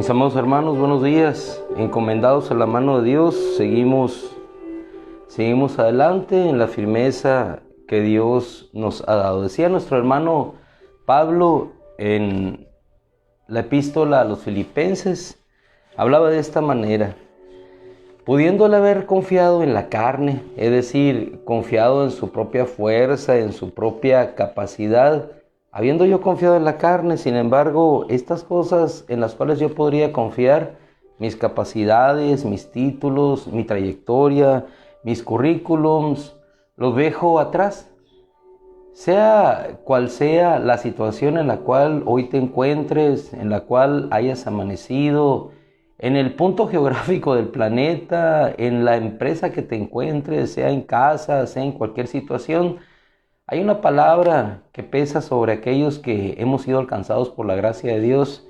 Mis amados hermanos, buenos días. Encomendados a la mano de Dios, seguimos adelante en la firmeza que Dios nos ha dado. Decía nuestro hermano Pablo en la epístola a los Filipenses, hablaba de esta manera: pudiéndole haber confiado en la carne, es decir, confiado en su propia fuerza, en su propia capacidad, habiendo yo confiado en la carne, sin embargo, estas cosas en las cuales yo podría confiar, mis capacidades, mis títulos, mi trayectoria, mis currículums, los dejo atrás. Sea cual sea la situación en la cual hoy te encuentres, en la cual hayas amanecido, en el punto geográfico del planeta, en la empresa que te encuentres, sea en casa, sea en cualquier situación, hay una palabra que pesa sobre aquellos que hemos sido alcanzados por la gracia de Dios,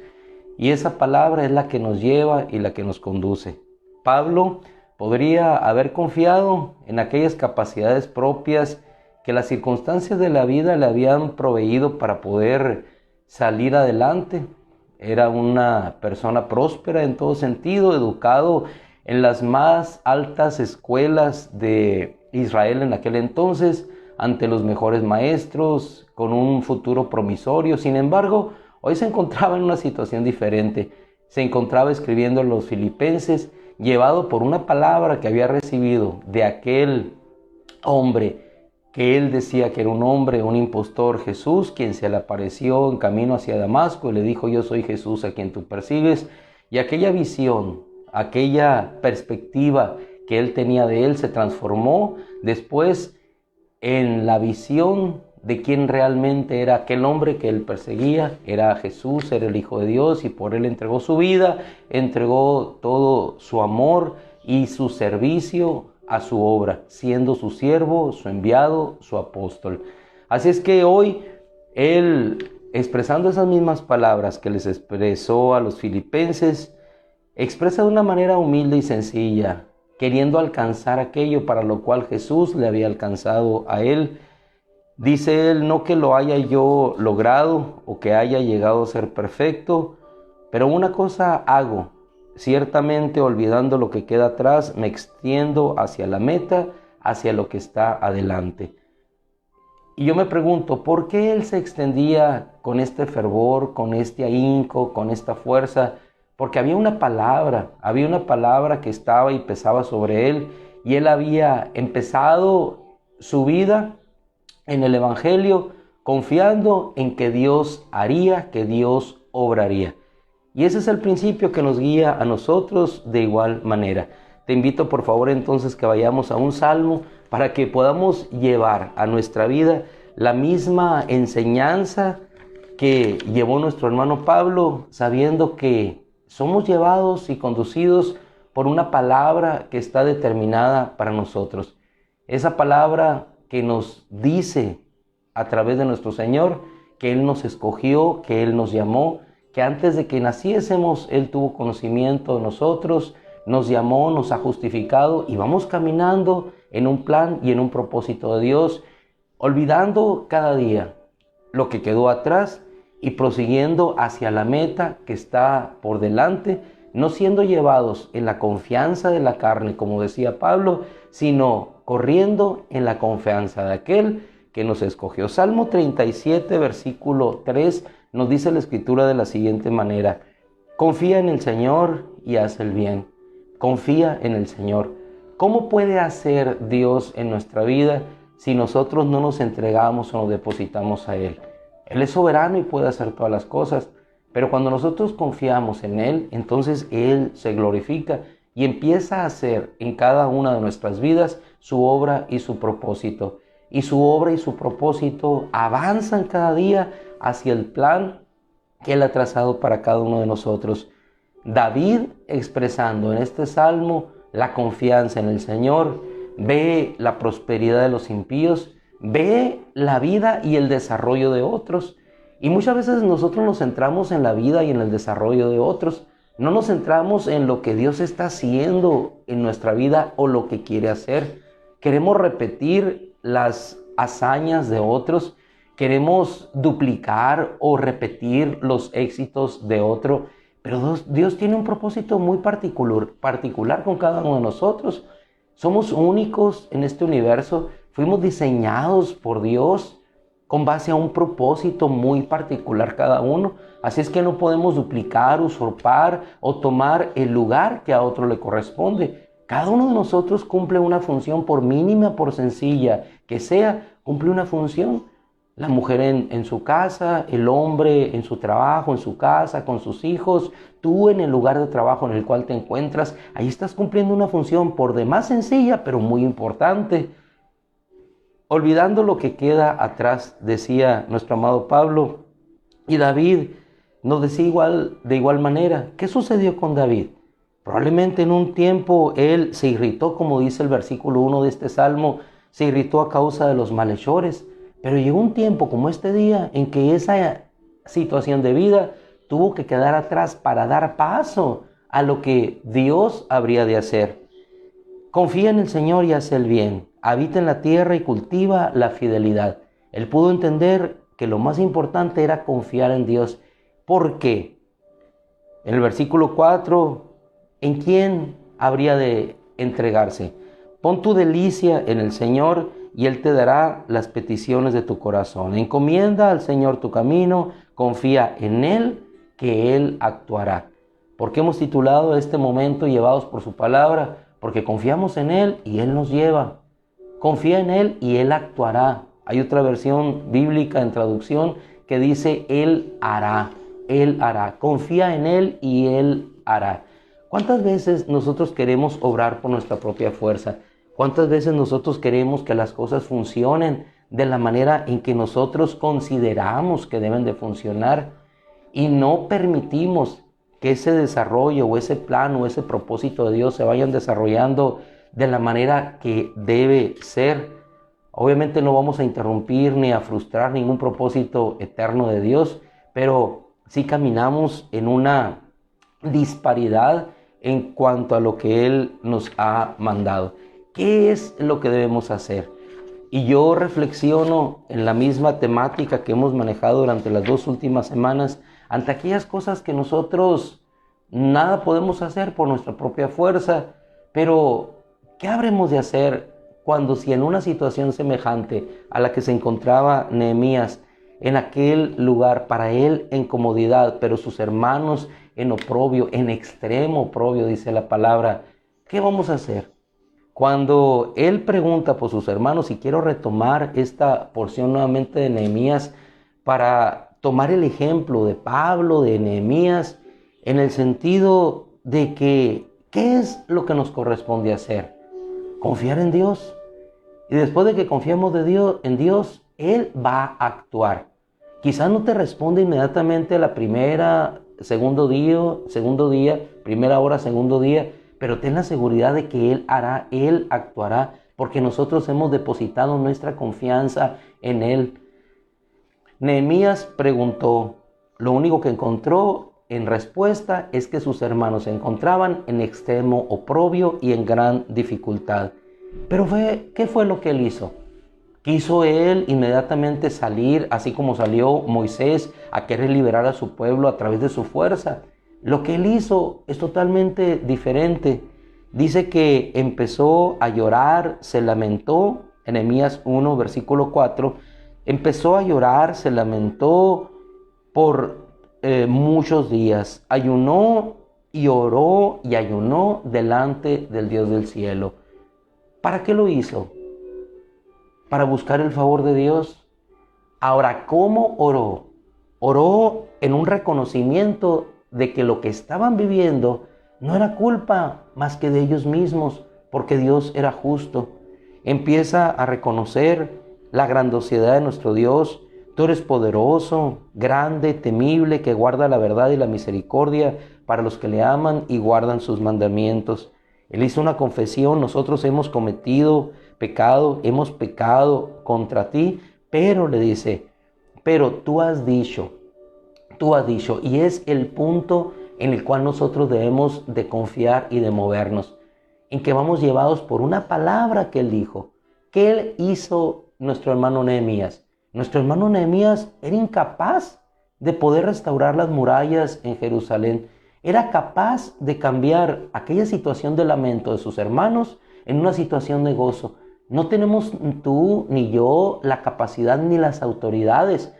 y esa palabra es la que nos lleva y la que nos conduce. Pablo podría haber confiado en aquellas capacidades propias que las circunstancias de la vida le habían proveído para poder salir adelante. Era una persona próspera en todo sentido, educado en las más altas escuelas de Israel en aquel entonces, ante los mejores maestros, con un futuro promisorio. Sin embargo, hoy se encontraba en una situación diferente. Se encontraba escribiendo a los Filipenses, llevado por una palabra que había recibido de aquel hombre que él decía que era un hombre, un impostor, Jesús, quien se le apareció en camino hacia Damasco y le dijo: yo soy Jesús a quien tú persigues. Y aquella visión, aquella perspectiva que él tenía de él se transformó después en la visión de quién realmente era aquel hombre que él perseguía. Era Jesús, era el Hijo de Dios, y por él entregó su vida, entregó todo su amor y su servicio a su obra, siendo su siervo, su enviado, su apóstol. Así es que hoy él, expresando esas mismas palabras que les expresó a los filipenses, expresa de una manera humilde y sencilla, queriendo alcanzar aquello para lo cual Jesús le había alcanzado a él. Dice él: no que lo haya yo logrado o que haya llegado a ser perfecto, pero una cosa hago, ciertamente olvidando lo que queda atrás, me extiendo hacia la meta, hacia lo que está adelante. Y yo me pregunto, ¿por qué él se extendía con este fervor, con este ahínco, con esta fuerza? Porque había una palabra que estaba y pesaba sobre él, y él había empezado su vida en el Evangelio confiando en que Dios haría, que Dios obraría. Y ese es el principio que nos guía a nosotros de igual manera. Te invito por favor entonces que vayamos a un salmo para que podamos llevar a nuestra vida la misma enseñanza que llevó nuestro hermano Pablo, sabiendo que somos llevados y conducidos por una palabra que está determinada para nosotros. Esa palabra que nos dice a través de nuestro Señor que Él nos escogió, que Él nos llamó, que antes de que naciésemos Él tuvo conocimiento de nosotros, nos llamó, nos ha justificado, y vamos caminando en un plan y en un propósito de Dios, olvidando cada día lo que quedó atrás y prosiguiendo hacia la meta que está por delante, no siendo llevados en la confianza de la carne, como decía Pablo, sino corriendo en la confianza de aquel que nos escogió. Salmo 37, versículo 3, nos dice la Escritura de la siguiente manera: confía en el Señor y haz el bien. Confía en el Señor. ¿Cómo puede hacer Dios en nuestra vida si nosotros no nos entregamos o nos depositamos a Él? Él es soberano y puede hacer todas las cosas, pero cuando nosotros confiamos en Él, entonces Él se glorifica y empieza a hacer en cada una de nuestras vidas su obra y su propósito. Y su obra y su propósito avanzan cada día hacia el plan que Él ha trazado para cada uno de nosotros. David, expresando en este salmo la confianza en el Señor, ve la prosperidad de los impíos, ve la vida y el desarrollo de otros. Y muchas veces nosotros nos centramos en la vida y en el desarrollo de otros. No nos centramos en lo que Dios está haciendo en nuestra vida o lo que quiere hacer. Queremos repetir las hazañas de otros, queremos duplicar o repetir los éxitos de otro, pero Dios tiene un propósito muy particular con cada uno de nosotros. Somos únicos en este universo, fuimos diseñados por Dios con base a un propósito muy particular cada uno. Así es que no podemos duplicar, usurpar o tomar el lugar que a otro le corresponde. Cada uno de nosotros cumple una función, por mínima, por sencilla que sea, cumple una función. La mujer en su casa, el hombre en su trabajo, en su casa, con sus hijos, tú en el lugar de trabajo en el cual te encuentras, ahí estás cumpliendo una función por demás sencilla, pero muy importante. Olvidando lo que queda atrás, decía nuestro amado Pablo, y David nos decía de igual manera. ¿Qué sucedió con David? Probablemente en un tiempo él se irritó, como dice el versículo 1 de este salmo, se irritó a causa de los malhechores. Pero llegó un tiempo como este día en que esa situación de vida tuvo que quedar atrás para dar paso a lo que Dios habría de hacer. Confía en el Señor y haz el bien. Habita en la tierra y cultiva la fidelidad. Él pudo entender que lo más importante era confiar en Dios. ¿Por qué? En el versículo 4, ¿en quién habría de entregarse? Pon tu delicia en el Señor y Él te dará las peticiones de tu corazón. Encomienda al Señor tu camino, confía en Él, que Él actuará. ¿Por qué hemos titulado este momento Llevados por su palabra? Porque confiamos en Él y Él nos lleva. Confía en Él y Él actuará. Hay otra versión bíblica en traducción que dice Él hará. Él hará. Confía en Él y Él hará. ¿Cuántas veces nosotros queremos obrar por nuestra propia fuerza? ¿Cuántas veces nosotros queremos que las cosas funcionen de la manera en que nosotros consideramos que deben de funcionar y no permitimos que ese desarrollo o ese plan o ese propósito de Dios se vayan desarrollando de la manera que debe ser? Obviamente no vamos a interrumpir ni a frustrar ningún propósito eterno de Dios, pero sí caminamos en una disparidad en cuanto a lo que Él nos ha mandado. ¿Qué es lo que debemos hacer? Y yo reflexiono en la misma temática que hemos manejado durante las 2 últimas semanas, ante aquellas cosas que nosotros nada podemos hacer por nuestra propia fuerza, pero ¿qué habremos de hacer cuando, si en una situación semejante a la que se encontraba Nehemías, en aquel lugar, para él en comodidad, pero sus hermanos en oprobio, en extremo oprobio, dice la palabra, ¿qué vamos a hacer? Cuando él pregunta por sus hermanos, y quiero retomar esta porción nuevamente de Nehemías para tomar el ejemplo de Pablo, de Nehemías, en el sentido de que, ¿qué es lo que nos corresponde hacer? Confiar en Dios. Y después de que confiemos en Dios, Él va a actuar. Quizás no te responde inmediatamente a la segundo día, primera hora, segundo día, pero ten la seguridad de que Él hará, Él actuará, porque nosotros hemos depositado nuestra confianza en Él. Nehemías preguntó, lo único que encontró en respuesta es que sus hermanos se encontraban en extremo oprobio y en gran dificultad. Pero ¿qué fue lo que él hizo? Quiso él inmediatamente salir, así como salió Moisés, a querer liberar a su pueblo a través de su fuerza. Lo que él hizo es totalmente diferente. Dice que empezó a llorar, se lamentó, en Nehemías 1, versículo 4, empezó a llorar, se lamentó por muchos días. Ayunó y oró y ayunó delante del Dios del cielo. ¿Para qué lo hizo? Para buscar el favor de Dios. Ahora, ¿cómo oró? Oró en un reconocimiento de que lo que estaban viviendo no era culpa más que de ellos mismos, porque Dios era justo. Empieza a reconocer la grandiosidad de nuestro Dios. Tú eres poderoso, grande, temible, que guarda la verdad y la misericordia para los que le aman y guardan sus mandamientos. Él hizo una confesión: nosotros hemos cometido pecado, hemos pecado contra ti, pero le dice, pero tú has dicho, y es el punto en el cual nosotros debemos de confiar y de movernos, en que vamos llevados por una palabra que él dijo. ¿Qué él hizo nuestro hermano Nehemías? Nuestro hermano Nehemías era incapaz de poder restaurar las murallas en Jerusalén. Era capaz de cambiar aquella situación de lamento de sus hermanos en una situación de gozo. No tenemos tú ni yo la capacidad ni las autoridades,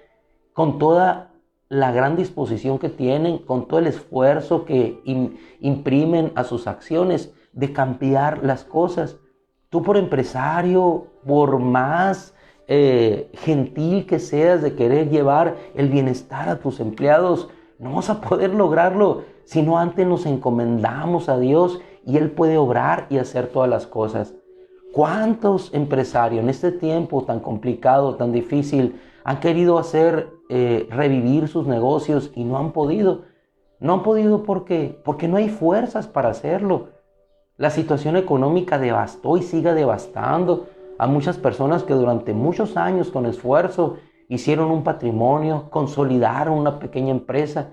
con toda la gran disposición que tienen, con todo el esfuerzo que imprimen a sus acciones, de cambiar las cosas. Tú, por empresario, por más gentil que seas de querer llevar el bienestar a tus empleados, no vas a poder lograrlo si no antes nos encomendamos a Dios y Él puede obrar y hacer todas las cosas. ¿Cuántos empresarios en este tiempo tan complicado, tan difícil, han querido hacer revivir sus negocios y no han podido? No han podido porque no hay fuerzas para hacerlo. La situación económica devastó y sigue devastando a muchas personas que durante muchos años con esfuerzo hicieron un patrimonio, consolidaron una pequeña empresa.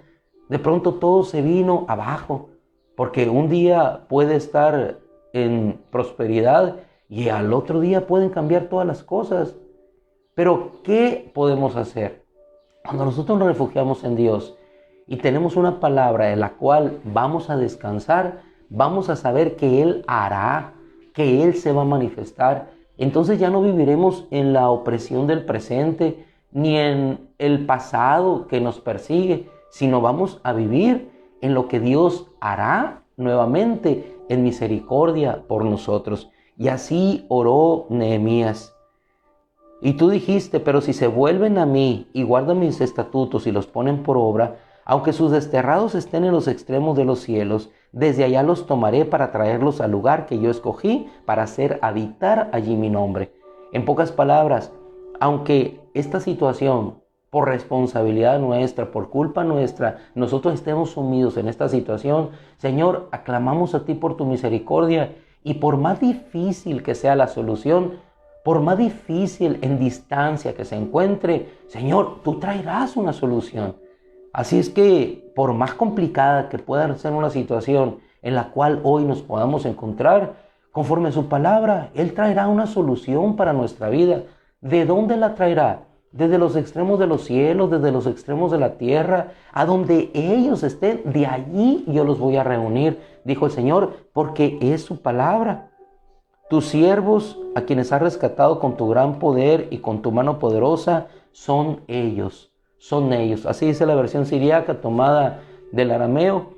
De pronto todo se vino abajo, porque un día puede estar en prosperidad y al otro día pueden cambiar todas las cosas. Pero ¿qué podemos hacer? Cuando nosotros nos refugiamos en Dios y tenemos una palabra en la cual vamos a descansar, vamos a saber que Él hará, que Él se va a manifestar. Entonces ya no viviremos en la opresión del presente, ni en el pasado que nos persigue, sino vamos a vivir en lo que Dios hará nuevamente en misericordia por nosotros. Y así oró Nehemías. Y tú dijiste: pero si se vuelven a mí y guardan mis estatutos y los ponen por obra, aunque sus desterrados estén en los extremos de los cielos, desde allá los tomaré para traerlos al lugar que yo escogí para hacer habitar allí mi nombre. En pocas palabras, aunque esta situación, por responsabilidad nuestra, por culpa nuestra, nosotros estemos sumidos en esta situación, Señor, aclamamos a ti por tu misericordia, y por más difícil que sea la solución, por más difícil en distancia que se encuentre, Señor, tú traerás una solución. Así es que, por más complicada que pueda ser una situación en la cual hoy nos podamos encontrar, conforme a su palabra, Él traerá una solución para nuestra vida. ¿De dónde la traerá? Desde los extremos de los cielos, desde los extremos de la tierra, a donde ellos estén, de allí yo los voy a reunir, dijo el Señor, porque es su palabra. Tus siervos, a quienes has rescatado con tu gran poder y con tu mano poderosa, son ellos. Son ellos. Así dice la versión siríaca tomada del arameo.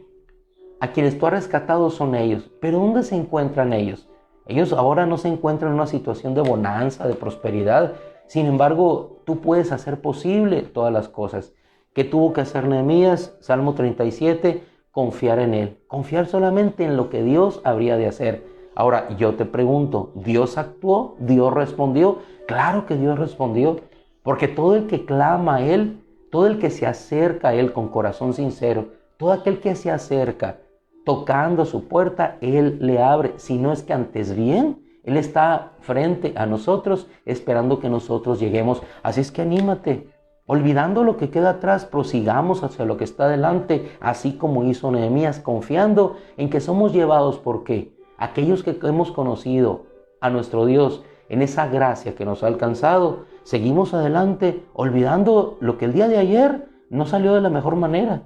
A quienes tú has rescatado son ellos. Pero ¿dónde se encuentran ellos? Ellos ahora no se encuentran en una situación de bonanza, de prosperidad. Sin embargo, tú puedes hacer posible todas las cosas. ¿Qué tuvo que hacer Nehemías? Salmo 37, confiar en Él. Confiar solamente en lo que Dios habría de hacer. Ahora, yo te pregunto, ¿Dios actuó? ¿Dios respondió? Claro que Dios respondió. Porque todo el que clama a Él, todo el que se acerca a Él con corazón sincero, todo aquel que se acerca tocando su puerta, Él le abre. Si no es que antes bien, Él está frente a nosotros esperando que nosotros lleguemos. Así es que anímate. Olvidando lo que queda atrás, prosigamos hacia lo que está adelante, así como hizo Nehemías, confiando en que somos llevados por ¿qué? Aquellos que hemos conocido a nuestro Dios en esa gracia que nos ha alcanzado, seguimos adelante, olvidando lo que el día de ayer no salió de la mejor manera,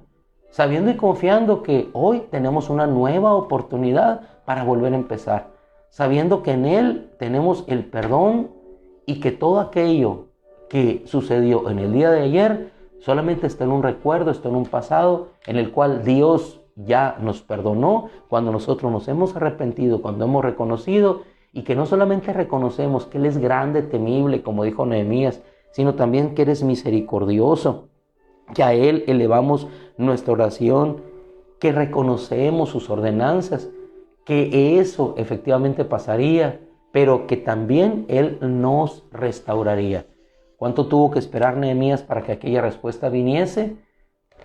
sabiendo y confiando que hoy tenemos una nueva oportunidad para volver a empezar, sabiendo que en Él tenemos el perdón y que todo aquello que sucedió en el día de ayer solamente está en un recuerdo, está en un pasado en el cual Dios ya nos perdonó cuando nosotros nos hemos arrepentido, cuando hemos reconocido, y que no solamente reconocemos que Él es grande, temible, como dijo Nehemías, sino también que eres misericordioso, que a Él elevamos nuestra oración, que reconocemos sus ordenanzas, que eso efectivamente pasaría, pero que también Él nos restauraría. ¿Cuánto tuvo que esperar Nehemías para que aquella respuesta viniese?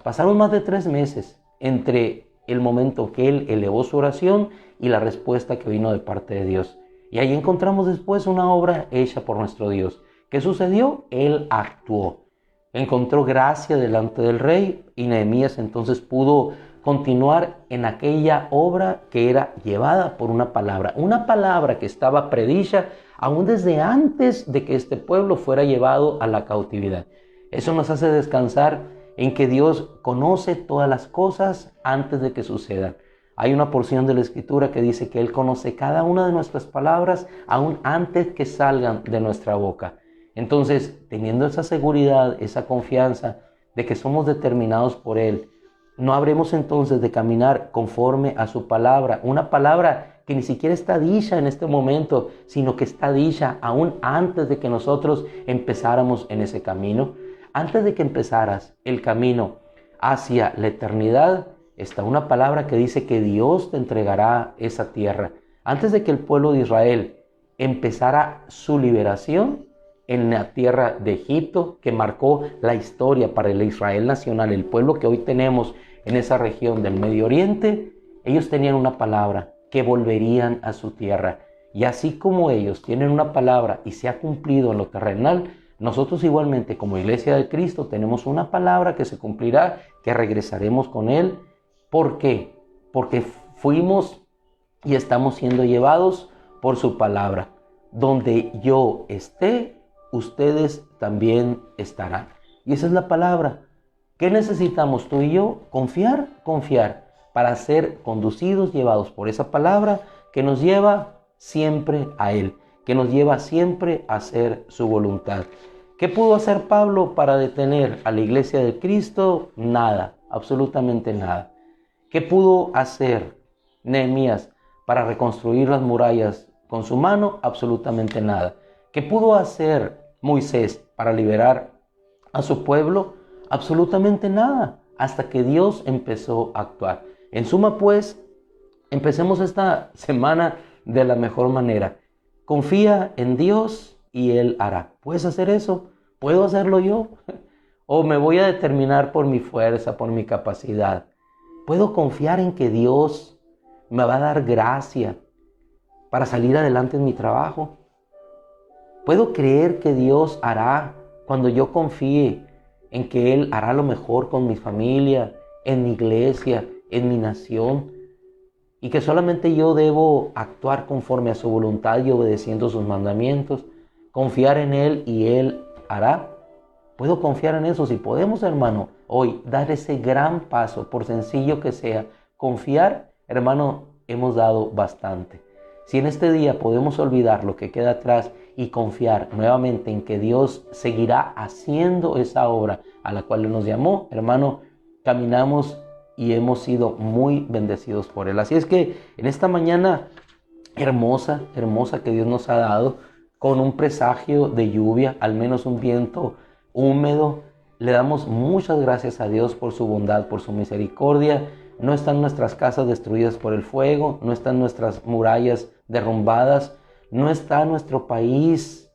Pasaron más de 3 meses entre el momento que él elevó su oración y la respuesta que vino de parte de Dios. Y ahí encontramos después una obra hecha por nuestro Dios. ¿Qué sucedió? Él actuó. Encontró gracia delante del rey y Nehemías entonces pudo continuar en aquella obra que era llevada por una palabra que estaba predicha aún desde antes de que este pueblo fuera llevado a la cautividad. Eso nos hace descansar en que Dios conoce todas las cosas antes de que sucedan. Hay una porción de la Escritura que dice que Él conoce cada una de nuestras palabras aún antes que salgan de nuestra boca. Entonces, teniendo esa seguridad, esa confianza de que somos determinados por Él, no habremos entonces de caminar conforme a su palabra, una palabra que ni siquiera está dicha en este momento, sino que está dicha aún antes de que nosotros empezáramos en ese camino. Antes de que empezaras el camino hacia la eternidad, está una palabra que dice que Dios te entregará esa tierra. Antes de que el pueblo de Israel empezara su liberación en la tierra de Egipto, que marcó la historia para el Israel nacional, el pueblo que hoy tenemos en esa región del Medio Oriente, ellos tenían una palabra, que volverían a su tierra. Y así como ellos tienen una palabra y se ha cumplido en lo terrenal, nosotros igualmente como Iglesia de Cristo tenemos una palabra que se cumplirá, que regresaremos con Él. ¿Por qué? Porque fuimos y estamos siendo llevados por su palabra. Donde yo esté, ustedes también estarán. Y esa es la palabra. ¿Qué necesitamos tú y yo? Confiar, confiar, para ser conducidos, llevados por esa palabra que nos lleva siempre a Él, que nos lleva siempre a hacer su voluntad. ¿Qué pudo hacer Pablo para detener a la Iglesia de Cristo? Nada, absolutamente nada. ¿Qué pudo hacer Nehemías para reconstruir las murallas con su mano? Absolutamente nada. ¿Qué pudo hacer Moisés para liberar a su pueblo? Absolutamente nada, hasta que Dios empezó a actuar. En suma, pues, empecemos esta semana de la mejor manera. Confía en Dios y Él hará. ¿Puedes hacer eso? ¿Puedo hacerlo yo? ¿O me voy a determinar por mi fuerza, por mi capacidad? ¿Puedo confiar en que Dios me va a dar gracia para salir adelante en mi trabajo? ¿Puedo creer que Dios hará cuando yo confíe en que Él hará lo mejor con mi familia, en mi iglesia, en mi nación? Y que solamente yo debo actuar conforme a su voluntad y obedeciendo sus mandamientos, confiar en Él y Él hará. ¿Puedo confiar en eso? Si podemos, hermano, hoy dar ese gran paso, por sencillo que sea, confiar, hermano, hemos dado bastante. Si en este día podemos olvidar lo que queda atrás y confiar nuevamente en que Dios seguirá haciendo esa obra a la cual Él nos llamó, hermano, caminamos y hemos sido muy bendecidos por Él. Así es que en esta mañana hermosa, hermosa que Dios nos ha dado, con un presagio de lluvia, al menos un viento húmedo, le damos muchas gracias a Dios por su bondad, por su misericordia. No están nuestras casas destruidas por el fuego, no están nuestras murallas derrumbadas, no está nuestro país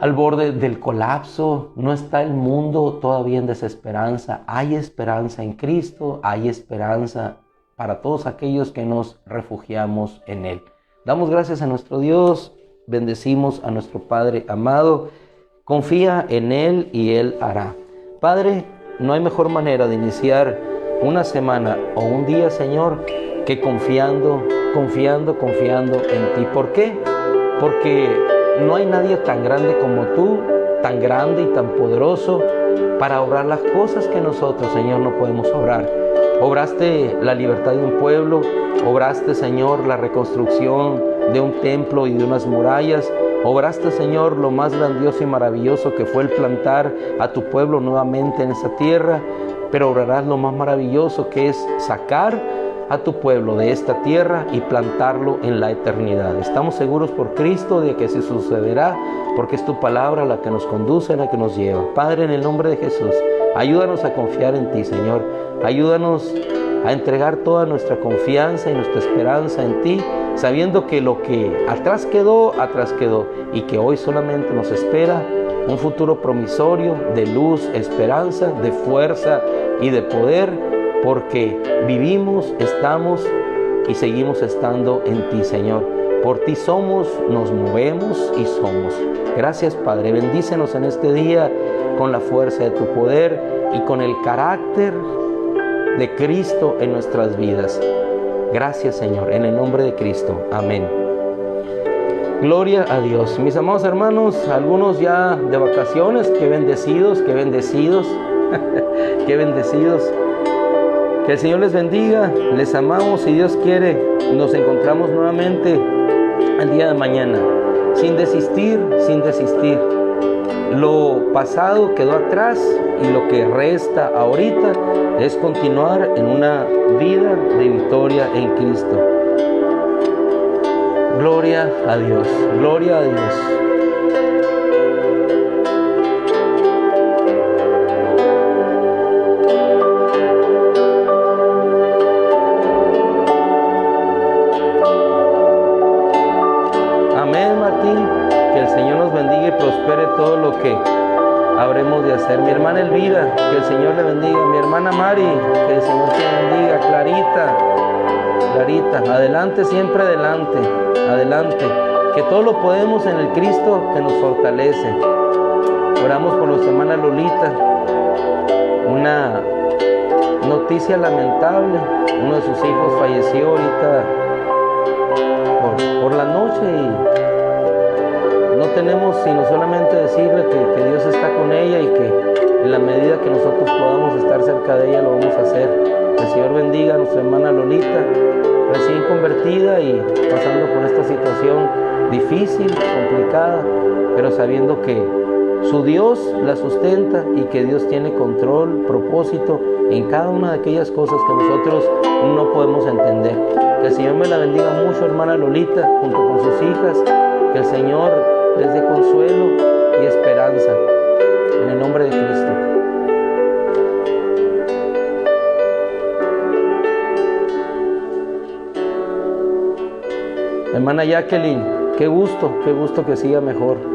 al borde del colapso, no está el mundo todavía en desesperanza. Hay esperanza en Cristo, hay esperanza para todos aquellos que nos refugiamos en Él. Damos gracias a nuestro Dios, bendecimos a nuestro Padre amado, confía en Él y Él hará. Padre, no hay mejor manera de iniciar una semana o un día, Señor, que confiando en Ti. ¿Por qué? Porque no hay nadie tan grande como Tú, tan grande y tan poderoso para obrar las cosas que nosotros, Señor, no podemos obrar. Obraste la libertad de un pueblo, obraste, Señor, la reconstrucción de un templo y de unas murallas. Obraste, Señor, lo más grandioso y maravilloso que fue el plantar a tu pueblo nuevamente en esa tierra, pero obrarás lo más maravilloso que es sacar a tu pueblo de esta tierra y plantarlo en la eternidad. Estamos seguros por Cristo de que así sucederá, porque es tu palabra la que nos conduce, la que nos lleva. Padre, en el nombre de Jesús, ayúdanos a confiar en ti, Señor. Ayúdanos a entregar toda nuestra confianza y nuestra esperanza en ti, sabiendo que lo que atrás quedó, y que hoy solamente nos espera un futuro promisorio de luz, esperanza, de fuerza y de poder, porque vivimos, estamos y seguimos estando en ti, Señor. Por ti somos, nos movemos y somos. Gracias, Padre. Bendícenos en este día con la fuerza de tu poder y con el carácter de Cristo en nuestras vidas. Gracias, Señor, en el nombre de Cristo. Amén. Gloria a Dios. Mis amados hermanos, algunos ya de vacaciones, qué bendecidos, qué bendecidos, qué bendecidos. Que el Señor les bendiga, les amamos, si Dios quiere, nos encontramos nuevamente el día de mañana, sin desistir, sin desistir. Lo pasado quedó atrás y lo que resta ahorita es continuar en una vida de victoria en Cristo. Gloria a Dios, gloria a Dios. Amén, Martín. Que el Señor nos bendiga y prospere todo lo que habremos de hacer. Mi hermana Elvira, que el Señor le bendiga. Mi hermana Mari, que el Señor te bendiga. Clarita, adelante, siempre adelante, adelante. Que todo lo podemos en el Cristo que nos fortalece. Oramos por nuestra hermana Lolita. Una noticia lamentable. Uno de sus hijos falleció ahorita por la noche y no tenemos sino solamente decirle que Dios está con ella y que en la medida que nosotros podamos estar cerca de ella lo vamos a hacer. Que el Señor bendiga a nuestra hermana Lolita, recién convertida y pasando por esta situación difícil, complicada, pero sabiendo que su Dios la sustenta y que Dios tiene control, propósito en cada una de aquellas cosas que nosotros no podemos entender. Que el Señor me la bendiga mucho, hermana Lolita, junto con sus hijas. Que el Señor les dé consuelo y esperanza. En el nombre de Cristo. Hermana Jacqueline, qué gusto que siga mejor.